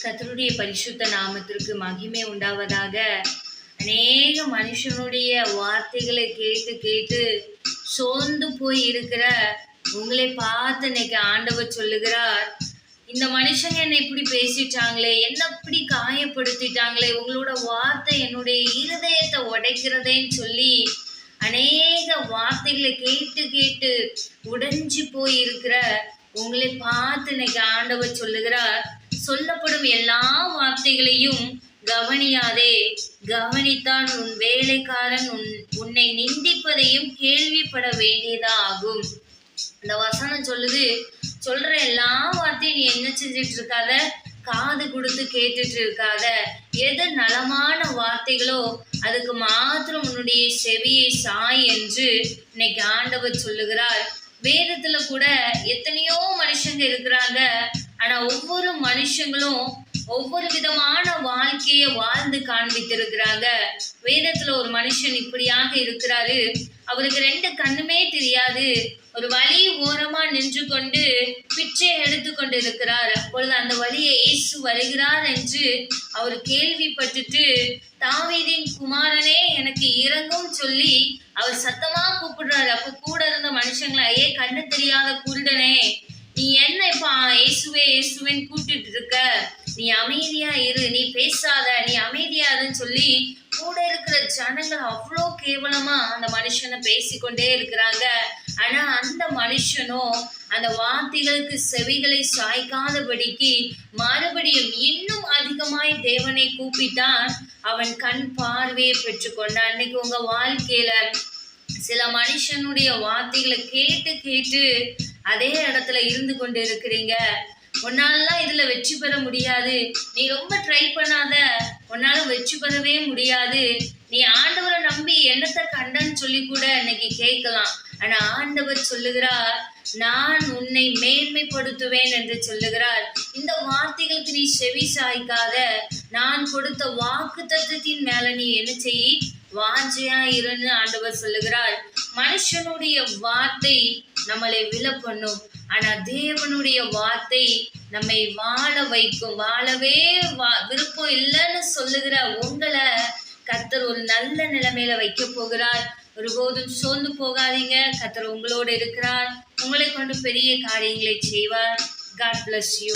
கர்த்தருடைய பரிசுத்த நாமத்திற்கு மகிமை உண்டாவதாக. அநேக மனுஷனுடைய வார்த்தைகளை கேட்டு கேட்டு சோர்ந்து போய் இருக்கிற உங்களை பார்த்து இன்னைக்கு ஆண்டவர் சொல்லுகிறார், இந்த மனுஷங்க என்னை இப்படி பேசிட்டாங்களே, என்ன இப்படி காயப்படுத்திட்டாங்களே, உங்களோட வார்த்தை என்னுடைய இருதயத்தை உடைக்கிறதேன்னு சொல்லி அநேக வார்த்தைகளை கேட்டு கேட்டு உடைஞ்சு போய் இருக்கிற உங்களை பார்த்து இன்னைக்கு ஆண்டவர் சொல்லுகிறார், சொல்லப்படும் எல்லா வார்த்தைகளையும் கவனியாதே, கவனித்தான் உன் வேலைக்காரன் உன்னை நிந்திப்பதையும் கேள்விப்பட வேண்டியதாகும். இந்த வசனம் சொல்லுது, சொல்ற எல்லா வார்த்தையும் நீ என்ன செஞ்சிட்டு இருக்காத, காது கொடுத்து கேட்டுட்டு இருக்காத. எது நலமான வார்த்தைகளோ அதுக்கு மாத்திரம் உன்னுடைய செவியை சாய் என்று இன்னைக்கு ஆண்டவர் சொல்லுகிறார். வேதத்துல கூட எத்தனையோ மனுஷங்க இருக்கிறாங்க. ஆனா ஒவ்வொரு மனுஷங்களும் ஒவ்வொரு விதமான வாழ்க்கையை வாழ்ந்து காண்பித்திருக்கிறாங்க. வேதத்துல ஒரு மனுஷன் இப்படியாக இருக்கிறாரு, அவருக்கு 2 கண்ணுமே தெரியாது, ஒரு வழி ஓரமா நின்று கொண்டு பிச்சை எடுத்து கொண்டு இருக்கிறார். அப்பொழுது அந்த வழியை இயேசு வருகிறார் என்று அவர் கேள்விப்பட்டுட்டு, தாவீதின் குமாரனே எனக்கு இறங்கும் சொல்லி அவர் சத்தமா கூப்பிடுறாரு. அப்ப கூட இருந்த மனுஷங்களை, ஐயே கண்ணு தெரியாத குருடனே, நீ என்ன இப்ப இயேசுவே இயேசுவேன்னு கூப்பிட்டு இருக்க, நீ அமைதியா இரு, நீ பேசாத, நீ அமைதியா இருன்னு சொல்லி கூட இருக்கிற ஜனங்கள் அவ்வளோ கேவலமா அந்த மனுஷனை பேசிக்கொண்டே இருக்கிறாங்க. ஆனா அந்த மனுஷனும் அந்த வார்த்தைகளுக்கு செவிகளை சாய்க்காதபடிக்கு மறுபடியும் இன்னும் அதிகமாய் தேவனை கூப்பிட்டான். அவன் கண் பார்வையை பெற்றுக்கொண்டான். அன்னைக்கு உங்க வாழ்க்கையில சில மனுஷனுடைய வார்த்தைகளை கேட்டு கேட்டு அதே இடத்துல இருந்து கொண்டு இருக்கிறீங்க. உன்னாலலாம் இதுல வெற்றி பெற முடியாது, நீ ரொம்ப ட்ரை பண்ணாத, உன்னால வெற்றி பெறவே முடியாது, நீ ஆண்டவரை நம்பி என்னத்தை கண்டன்னு சொல்லி கூட இன்னைக்கு கேட்கலாம். ஆனா ஆண்டவர் சொல்லுகிறார், நான் உன்னை மேன்மைப்படுத்துவேன் என்று சொல்லுகிறார். இந்த வார்த்தைகளுக்கு நீ செவி சாய்க்காத, நான் கொடுத்த வாக்கு தத்துவத்தின் மேல நீ என்ன செய், வாஞ்சையா இருன்னு ஆண்டவர் சொல்லுகிறார். மனுஷனுடைய வார்த்தை நம்மளை விழ பண்ணும், ஆனா தேவனுடைய வார்த்தை நம்மை வாழ வைக்கும். வாழவே விருப்பம் இல்லைன்னு சொல்லுகிற உங்களை கர்த்தர் ஒரு நல்ல நிலைமையில வைக்க போகிறார். ஒருபோதும் சோர்ந்து போகாதீங்க, கர்த்தர் உங்களோடு இருக்கிறார், உங்களை கொண்டு பெரிய காரியங்களை செய்வார். God bless you.